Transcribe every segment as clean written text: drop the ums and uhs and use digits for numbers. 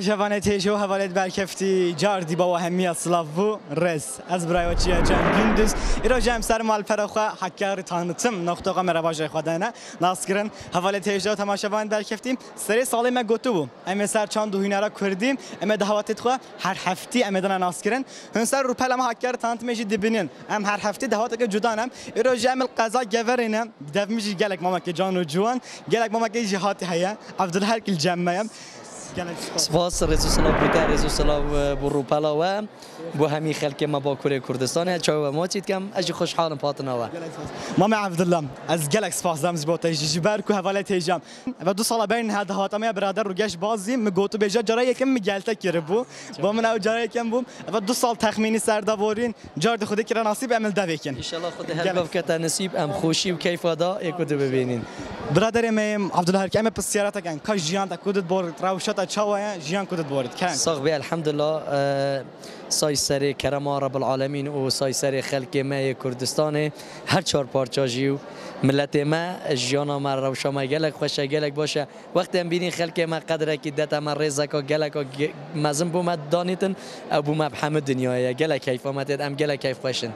تماشاوانه تیجو حوالت برکفتی جاردی با همی اسلاو رس از برای چیه جان gündüz ایرو جام سر مال پرخوا حکار tanıtım نقطه مرواج خدانه ناسکرن حواله تیجو تماشاوان برکفتی سری سالی ما گوتو بو ام سر چند دو هنرا کردیم ام دعوت خو هر هفته ام دنا ناسکرن هنسر رو پلم حکار tanıtım جی دبنین ام هر هفته دعوت که جدانم ایرو جام القضا گورینه دفمجی گلک ماما که جان و جوان گلک ماما که جهاتی هيا عبدالحق الجمعه سپاس رضا سلام بوده رضا سلام برو پلاوه بو همی خلک ما با کره کردستان چاو ما چیت کم اجی خوشحالم پاتناوه ماما عبدالله از گلک سپاس دام زبوت اجی برکو حواله تیجام و دو سال بین هاد هاتم برادر رو گش بازی مگوتو بجا جرای یکم میگلته کره بو با من او جرای یکم بوم و دو سال تخمینی سرداورین جارد خودی کرا نصیب عمل دویکن ان شاء الله خود هر باب کتا نصیب ام خوشی و کیف ادا یکو ببینین برادر میم عبدالله که ام پسیارات کن کاش جیان تا کودت بور راوشات چاوه جیان کودت بورد کن صاغ بي الحمد لله سای سری کرم رب العالمین و سای سری خلق ما کردستان هر چهار پارچاجی و ملت ما جیانا ما روشا ما گلک خوشه گلک باشه وقتی هم بینین خلق ما قدره که دتا ما رزکا گلک مزم بوم دانیتن او بوم بحمد دنیای گلک کیف آمدید ام گلک کیف خوشن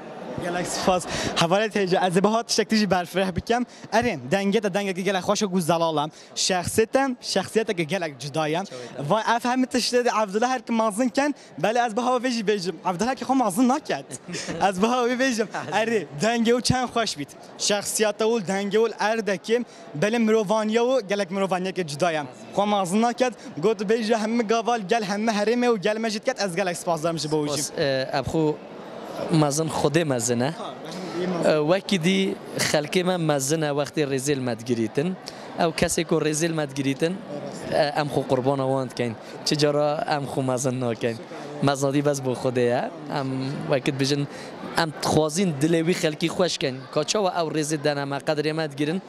گلک سپاس حواله تیجا از بهات شکلی برفره بکم ارین دنگه دنگه گلک خوش گوزلالم شخصیت که گلک جدایم و افهم تشدید عبدالله هر که مازن کن بله از بها ویجی بیجم عبدالله که خو مازن نکرد از بها بیجم اری دنگه و چند خوش بیت شخصیت اول دنگه اول اردکی بله مروانیا و گلک مروانیا که جدایم خو مازن نکرد گفت بیجه همه گاوال گل همه حرمه و گل مجید کرد از گلک سپاس دارم جبوجیم ابخو مزن خود مزنه وقتی دی خلک من مزنه وقتی رزیل مدگریتن او کسی که رزیل مدگریتن ام خو قربان واند کن چجورا ام خو مزن نکن مزنادی بس با خوده ام وقت بجن ام خوازین دلوی خلکی خوش کن کاچا و او رزیل دنه ما قدر مدگیرن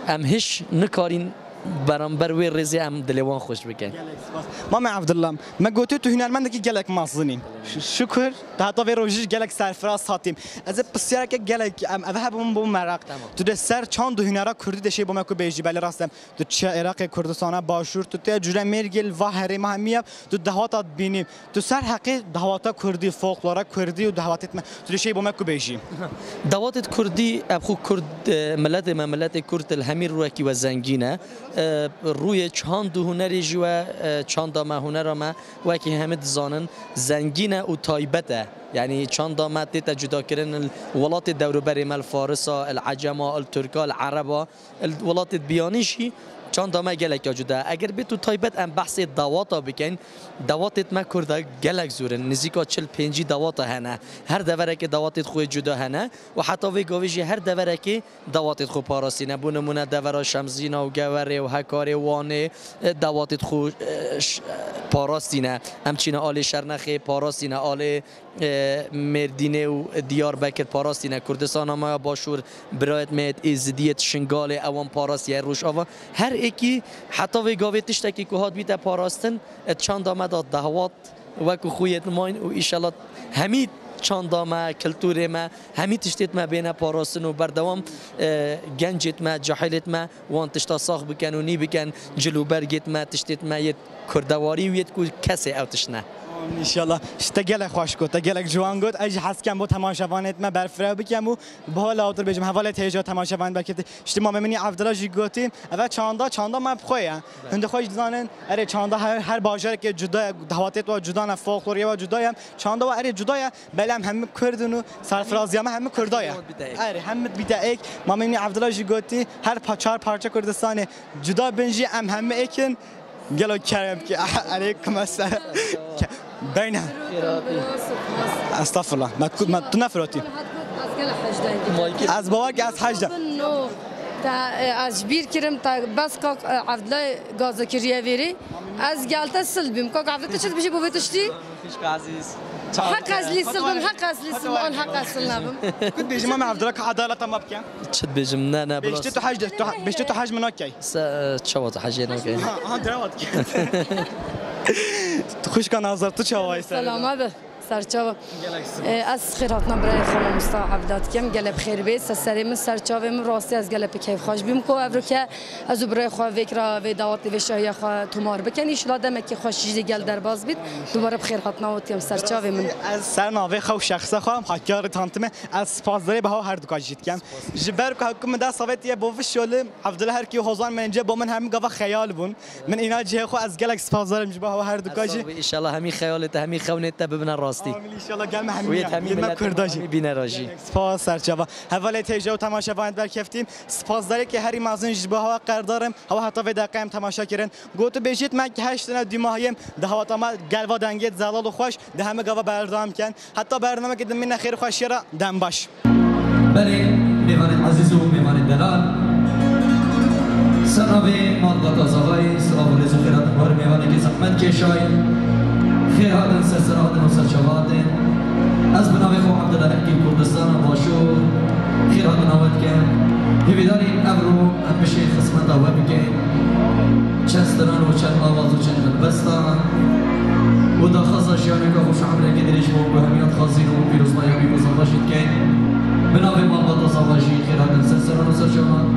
ام هیچ نکارین برانبر وی رزی ام دلوان خوش بکن ماما عبدالله ما گوتو تو هنرمند که گلک مازنین شکر تا وی روزش گلک سرفراز ساتیم از بسیار که گلک ام اوه بوم مرق تو ده سر چند دو هنرا کردی دشی بوم کو بیجی بله راستم تو چه عراق کردستان باشور تو ته جوره مرگل و هرم همیه تو دهوات بینیم تو سر حقی دهوات کردی فولکلور کردی و دهواتت تو دشی بوم کو بیجی دهوات کردی ابخو کرد ملت کرد الهمیر رو کی و زنگینه روی چاند و هنری جوا چاند ما هنر ما وکی همه زانن زنگینه و تایبته يعني چند دامت تا جدا کردن ولات دور بری مال فارسا العجم الترکا العربا الولات بیانیشی چند دامه گلک جدا اگر به تو تایبت ام بحث دواتا بکن دواتت ما کرده گلک زورن نزیکا 45 دواتا هنه هر دوره که دواتت خو جدا هنه و حتی وی گاویجی هر دوره که دواتت خو پاراسی نه بونمونه دوره شمزینا و گوره و هکاره وانه دواتت خو پاراسی نه همچین آل شرنخه پاراسی نه آل مردینه و دیار بکر پاراستی نه کردستان ما باشور برایت مید ازدیت شنگال اوان پاراستی روش آوا هر اکی حتی وی گاوی تشتکی که هات بیت پاراستن چند آمد دهوات وکو خویت ماین و ایشالات همید چند ما کلتور ما همید تشتیت ما بین پاراستن و بردوام گنجت ما جاهلت ما وان تشتا ساخ بکن و نی بکن جلو برگت ما تشتیت ما یه کردواری ویت کو کسی اوتش نه ان شاء الله اشتغل خوش کو تگلک جوان گفت اج حس کم با تماشاوانت ما برفرا بکم و به حال اوتر بجم حوالت هجا تماشاوان بکت اجتماع منی عبدالله جی گفتیم اول چاندا ما بخویا هند خوش زانن اره چاندا هر باجر که جدا دهواتت و جدا نه فولکلوری و جدا چاندا و اره جدا بلم هم کردن و سرفرازی هم کردایا اره هم بیت ما منی عبدالله جی گفتی هر چهار پارچه کردستان جدا بنجی هم اکن قالوا كرم عليكم السلام بينها استغفر الله ما تنفرتي از بابا از حجده از بیر کرم تا بس کاک عبدالله گازکریه ویری از گالتا سلبیم کاک عبدالله چه بشه بویتشتی حق از لیسلم حق از لیسلم آن حق از سلنبم كنت بيجي مع عبدالله كعدالة ما بكين شد بيجم نه بلاس بيجتي تو حجده بيجتي تو حج منك كي شوات حاجه نوكي دروات خوش كان نظرت چاوای سلام به سرچاو از خیراتنا برای خانم مصطفی عبدات کم گله بخیر بید سریم سرچاوم راستی از گله کیف خوش بیم کو ابرو که از برای خو فکر و دعوت و شاهی خو تومار بکنی ان دم که خوشی گل در باز بید دوباره بخیر خاطنا و تیم سرچاو من از سر ناوی خو شخص خو حکار تانتم از پازداری به هر دو کاجیت کم جبر که حکم ده صوت یه بوف شول عبدالله هر کی حوزان من جه با من هم گوا خیال بون من اینا جه خو از گلک پازدارم جبه هر دو کاجی ان شاء الله همین خیالت همین خونت ببن راستی ان شاء الله گم همین کرداجی بینه راجی سپاس سرچاوا حواله تیجا و تماشاوند بر کفتیم سپاس داره که هری مازن جبه ها قراردارم هوا حتی و دقیقه تماشا کردن گوتو بجید من که 8 سنه دیماهیم ده هوا ما گلوا دنگت زلال و خوش ده همه گوا بردام کن حتی برنامه که من خیر خوشی را دم باش بله میوان عزیز و میوان دلال سنابه مالبات آزاغای سلام و رزو خیرات بار میوانی که زحمت کشای خیراتن سرسراتن و سرچواتن از بناوی خو عبدالله حکیم کردستان باشور خیراتن آوت کن هیویداری ابرو هم بشه خسمت آوت بکن چستران و چند آواز و چند بستان و دا خاصا شیانه که خوش عمره که دریش مون به همیات خاصین و پیروز مایامی بزنباشید کن بناوی مالبات آزاغاشی خیراتن سرسران و سرچواتن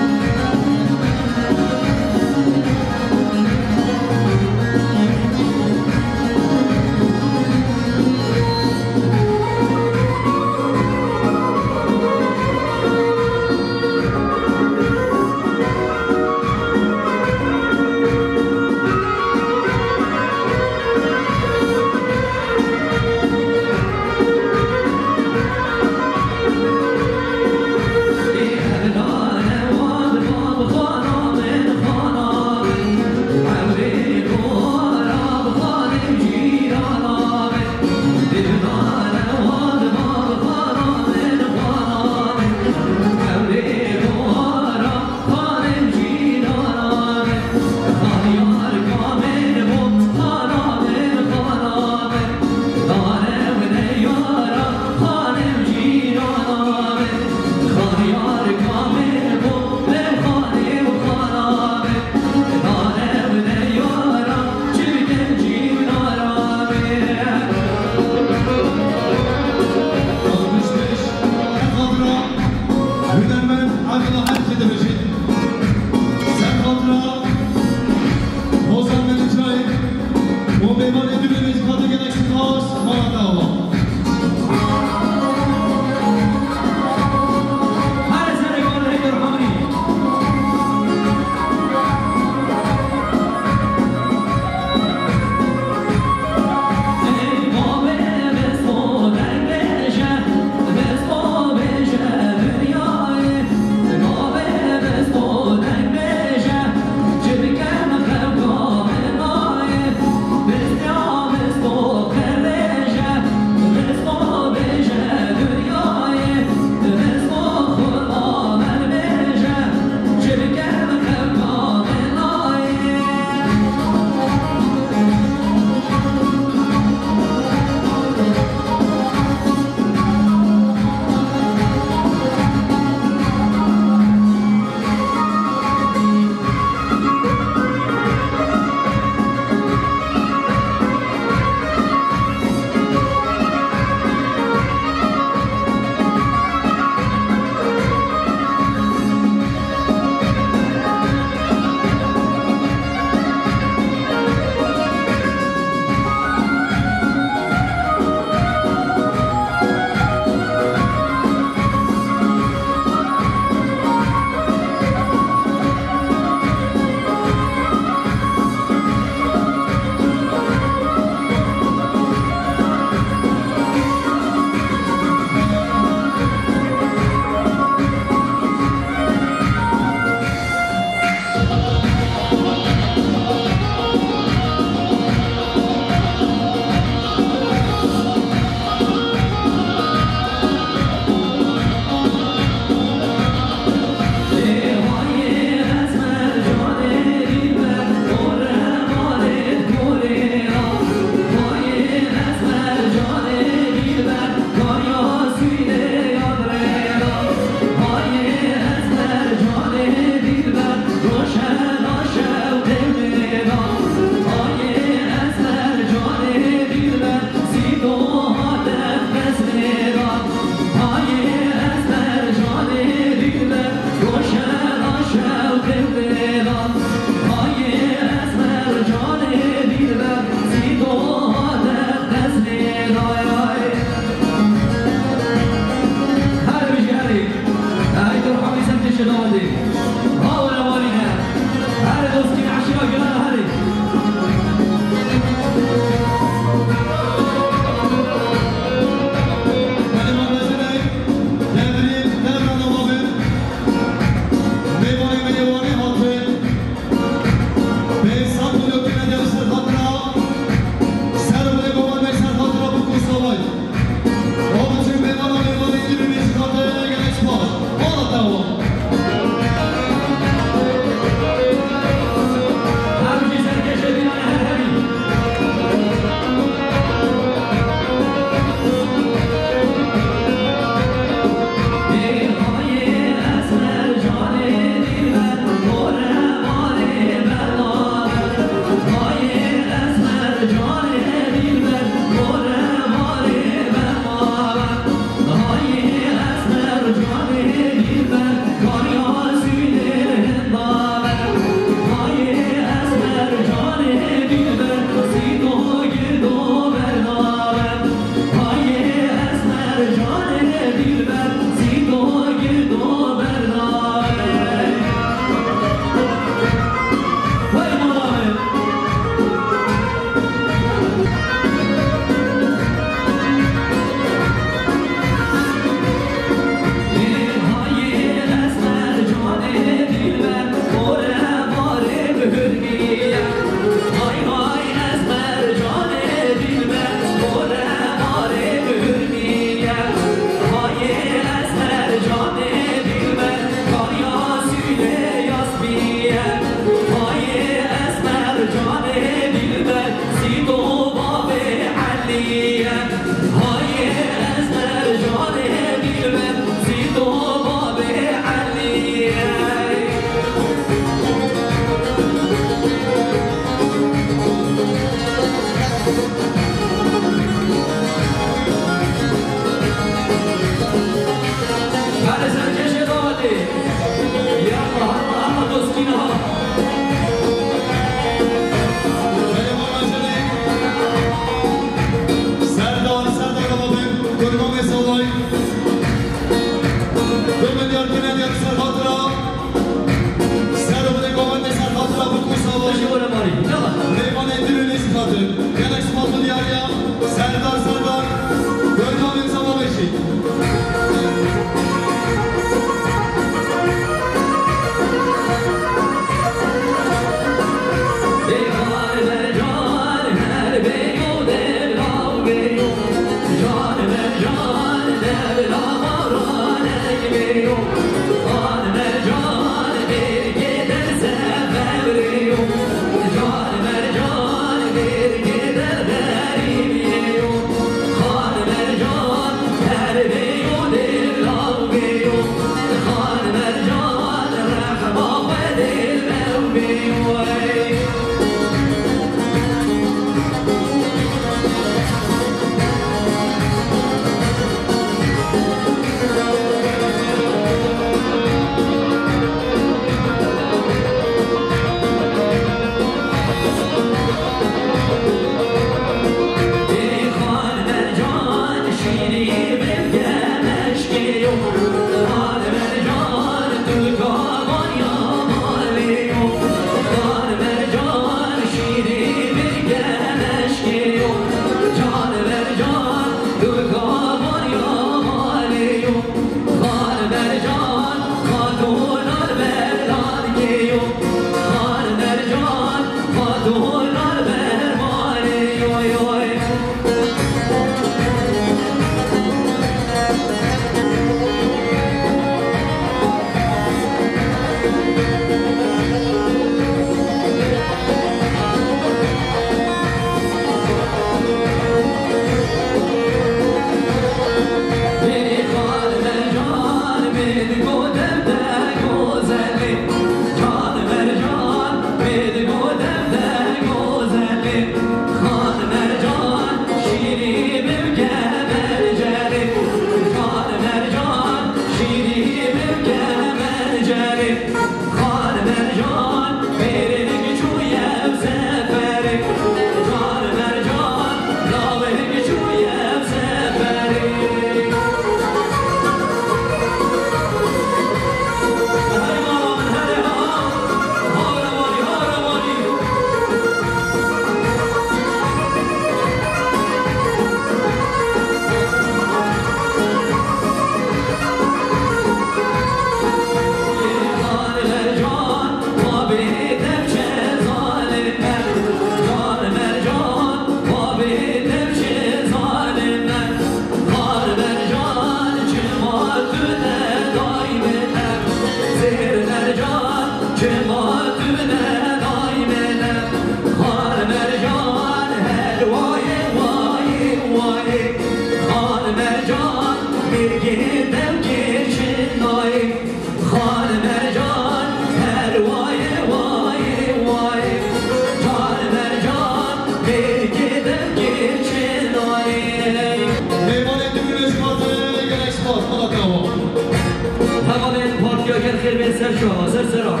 شو زرزرة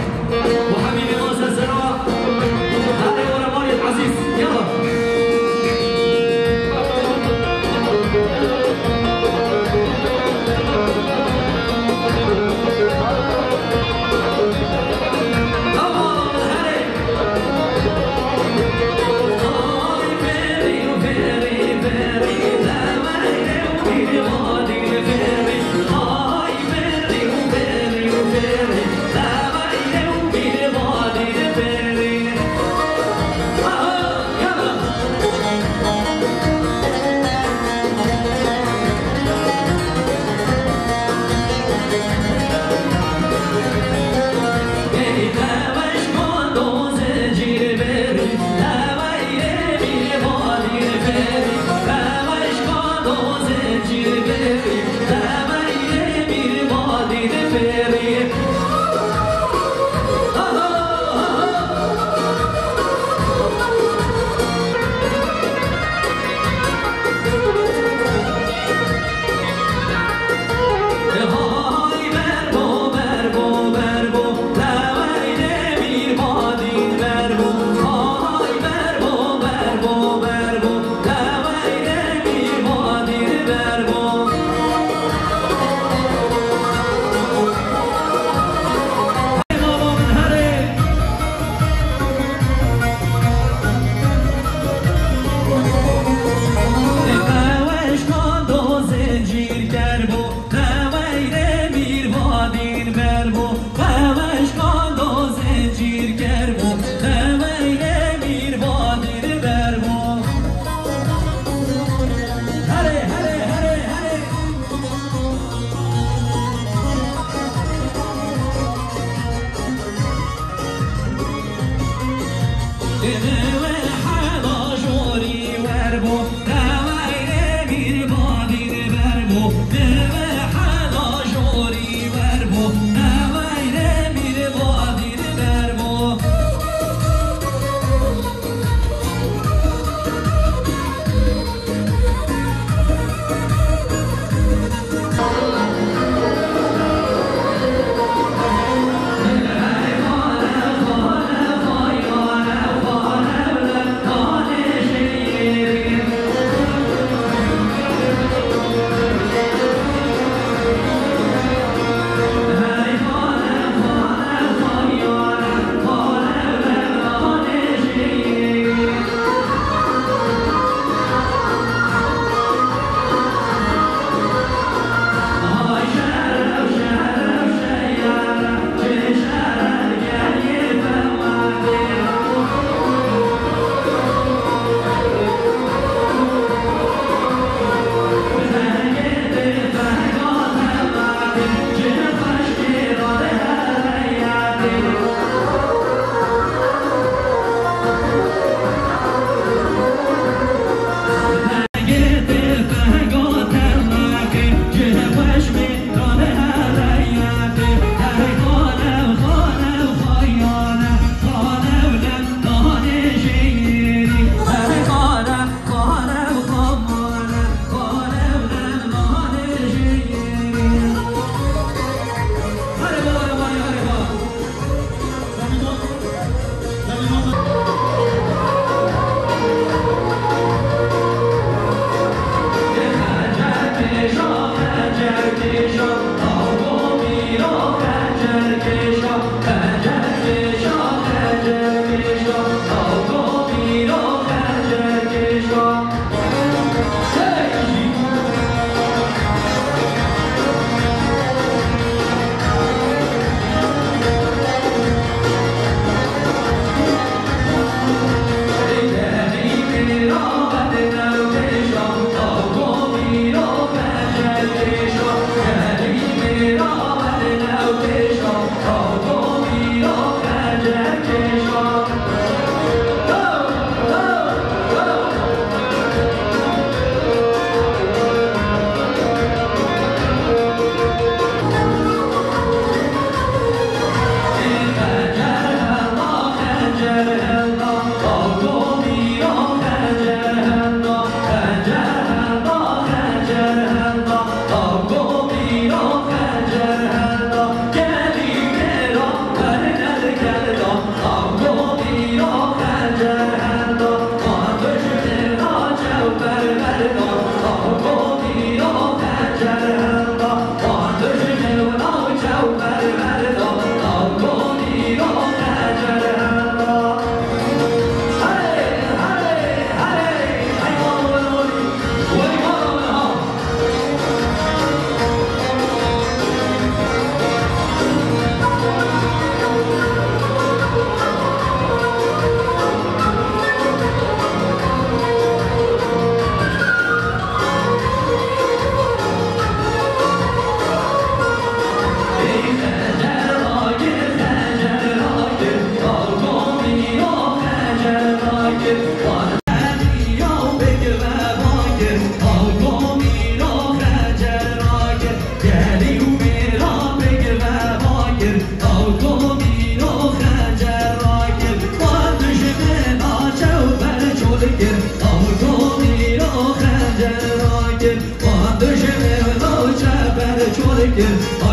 وحبيبي ما زرزرة هذا هو رمالي العزيز يلا Very, very, very, very, very, very, very, very,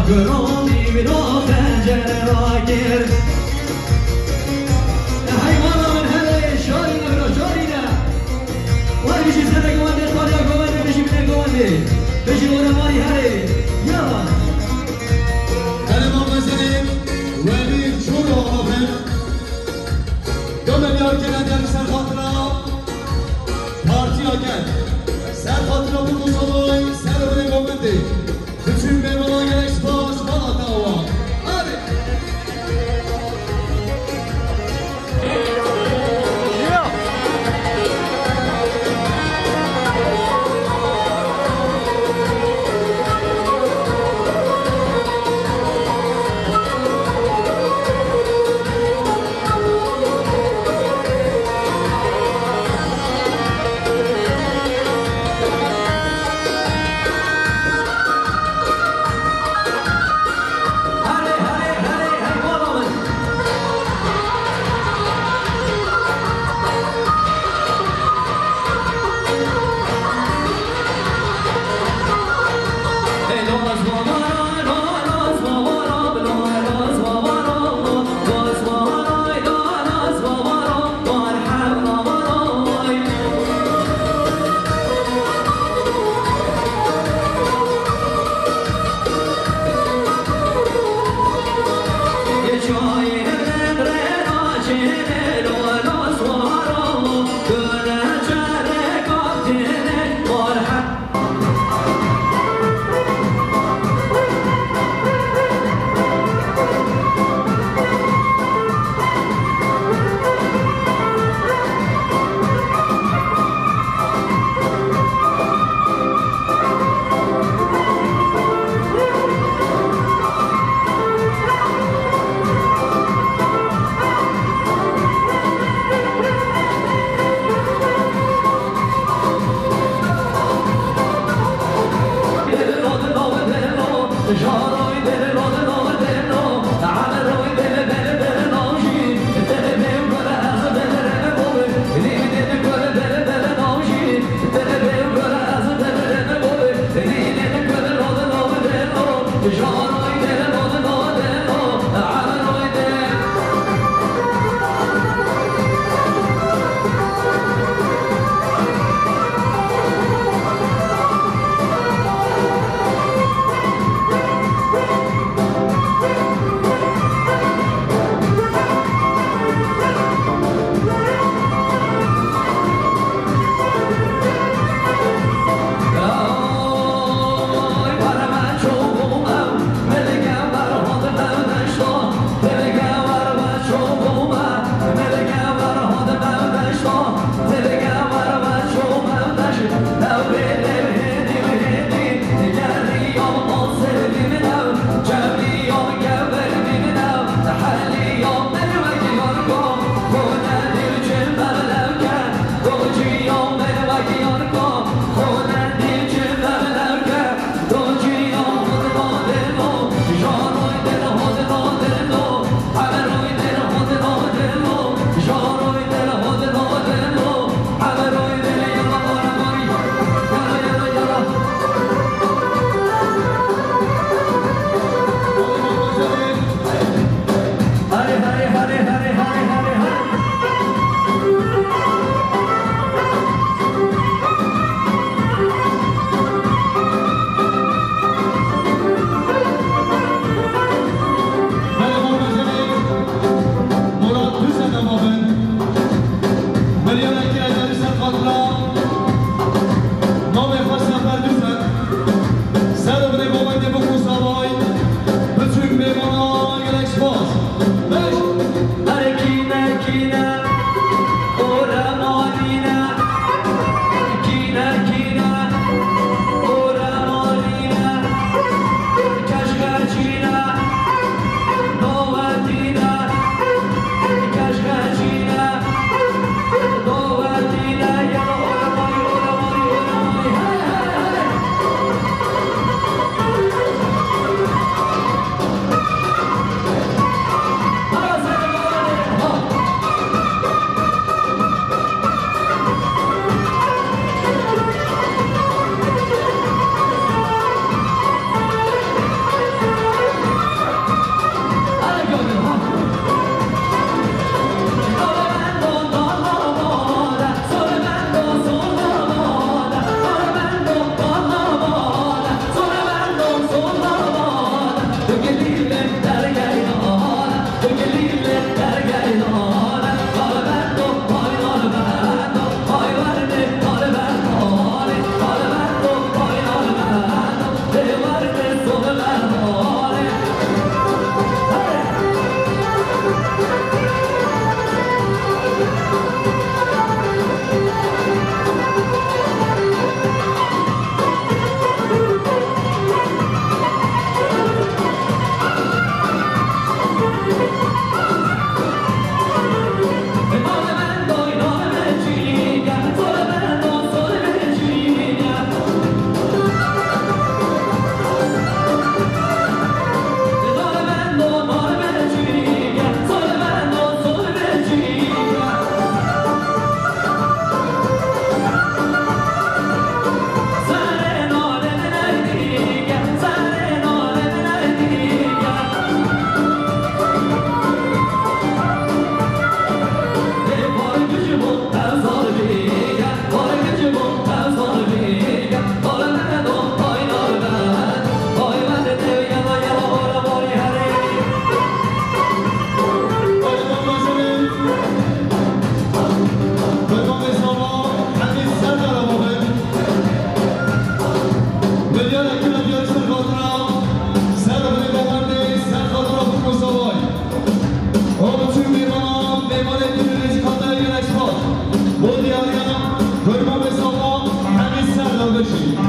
گرامی بنا خنجر را کرد حیوانا من هله شاری نبرا شاری نه وای بشی سر گوانده خالیا گوانده بشی بینه گوانده بشی غرمانی هله یا هله ما مزنیم ولی چون آقابه دومه بیار کنن در سر خاطرها پارتی ها کرد سر خاطرها bu kutsalay سر öyle گوانده bütün memnunlar gerek baş bana dava hadi Kurban ve Sava Hamis Serdar Beşik.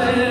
Dare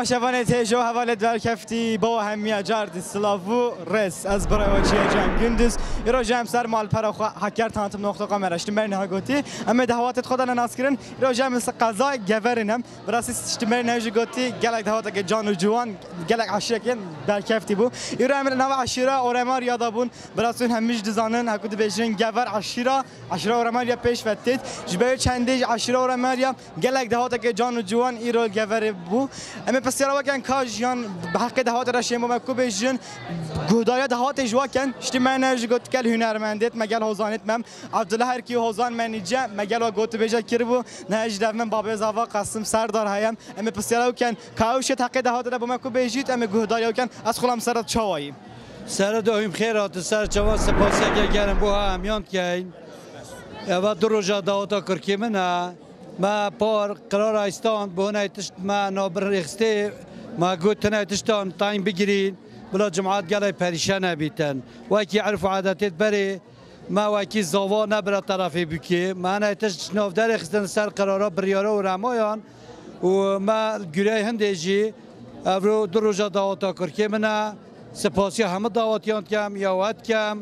تماشاوان تیجو حواله در کفتی با همیه جارد سلاوو رس از برای وچیه جنگ گندز ایرو جمع سر مال پراخو حکر تانتم نقطه قمر اشتم برنه ها گوتی اما دهواتت خدا ناس کرن ایرو جمع قضای گورنم براسی اشتمر نهج گوتی گلک دهواتا که جان و جوان گلک عشیرکن در کفتی بو ایرو امر نو عشیره اورمار یادابون براسون همیش دزانن حکوت بیشترین گور عشیره اورمار یا پیش فتید جبهه چندیج عشیره اورمار یا گلک دهواتا که جان و جوان ایرو گور بو اما پس یارا وکن کاجیان به حق دهات رشیم و مکوب جن گودایا دهات جواکن اشتماع نهج گوت کل هنرمندت مگل حوزانت مم عبدالله هر کی حوزان منیجه مگل و گوت بیجا کربو نهج دفمن بابا زاوا قسم سردار هایم اما پس یارا وکن کاوش حق دهات را بمکوب بیجیت اما گودایا وکن از خلام سرت چوایی سر دایم خیرات سر چوا سپاسی که گرم بو همیان که و دو روزا دهاتا کرکی منه ما پار قرار ایستان بهونه تشت ما نابر رخسته ما قلت نه تشتان تایم بگیرین بلا جماعت گلای پریشان نبیتن و کی عرف و عادتت بره ما و کی زوا نبره طرفی بکی ما نه تشت ناف در رخستن سر قرارا بریارا و رمایان و ما گره هندجی افرو دو روزا دعوتا کرکی منه سپاسی همه دعوتیان کم یا وقت کم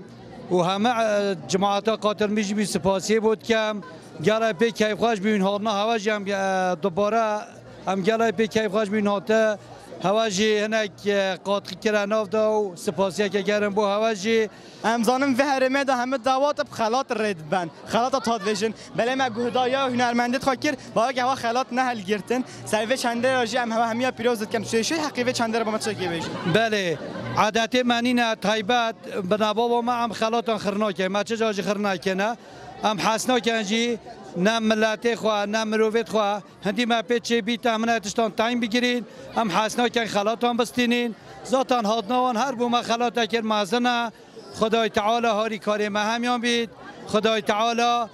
و همه جماعت قاطر میجی بی سپاسی بود کم گلای پی کیف خوش بین هاتنا هواجی هم دوباره هم گلای پی کیف خوش بین هاته هواجی هنک قاطی کرناف دا و سپاسیه که گرم بو هواجی امزانم و هرمه دا همه دعوات بخلات رد بن خلات تادویژن بله ما گهدایا و هنرمندت خاکر با که هوا خلات نهل گرتن سروی چنده راجی هم همه پیروزت کم شوی حقیقت چنده را با ما چه گیویش بله عادت منینه تایبت بنابا ما هم خلات خرناکه ما چه جاجی خرناکه نه ام حسنا کنجی نم ملت خوا نم مروت خوا هندی ما پیچه بی تامنه تشتان تایم بگیرین ام حسنا کن خلاتان بستینین ذاتان هادنوان هر بو ما خلاتا کر مازنه خدای تعالی هاری کاری ما همیان بید خدای تعالی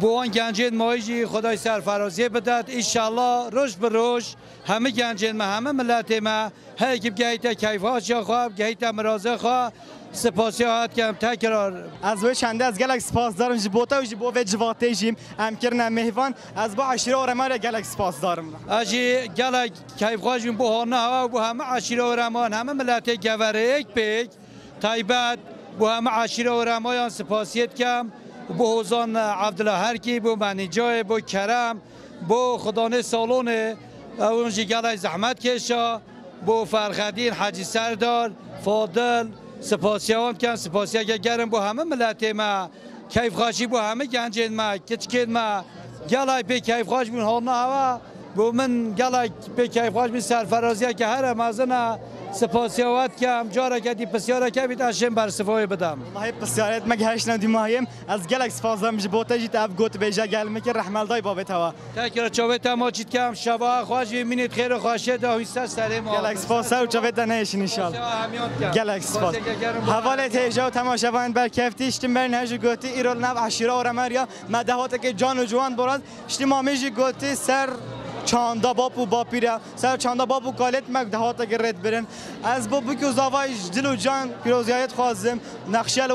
بوان گنجین مایجی خدای سرفرازی بدد انشالله روش به روش همه گنجین ما همه ملت ما هر کی گهیت کیفاش یا خواب گهیت مرازه خواه سپاسیات کم تکرار از وی چنده از گلک سپاس دارم جبوتا و جبو و جواته جیم ام کرنا مهوان از با عشیره و رمان گلک سپاس دارم اجی گلک کیف خواهش بین بو هانا و بو همه عشیره و رمان همه ملت گوره یک پیک تایبت بو همه عشیره و رمان سپاسیت کم بو حوزان عبدالله هرکی بو منیجای بو کرم بو خدانه سالون اونجی گلک زحمت کشا بو فرخدین حاجی سردار فاضل سپاسیان کن سپاسیا گرم بو همه ملت ما کیف خواهشی بو همه گنجین ما کچکین ما گلای به کیف خواهش بون هانا هوا بو من گلای به کیف خواهش بون سرفرازیه که هر مازنه سپاسیات کم جاره کدی پسیاره که بیت اشم بر صفای بدم والله پسیارت مگهش ندی مایم از گلک سپاس دارم جبوتا جیت اب گوت بیجا گلمه که رحمل دای بابت هوا تکر چاوت ما چیت کم شبا خواهش بینید خیر و خواشه داویسته سر ما گلک سپاس و چاوت نهش ان شاء الله گلک سپاس حواله تیجا و تماشاوند بر کفتی اشتم بر نهج گوتی ایرول نو عشیره و رمریا مدهات که جان و جوان براد اشتمامیج گوتی سر چاندا باپو باپیرا سر چاندا باپو کالت مک دهات گرد برن از بابو که زاوایش دل و جان پیروزیت خوازم نقشل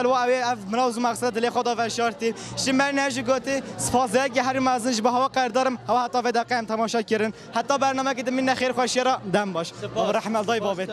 و اوی مناز مقصد دل خدا و شارتی شمر نهج گوتی سپاسه که هر مازنج به هوا قدرم هوا حتی ودا قیم تماشا کردن حتی برنامه که من خیر خوشی را دم باش و رحمت دای بابت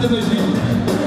Dönüşü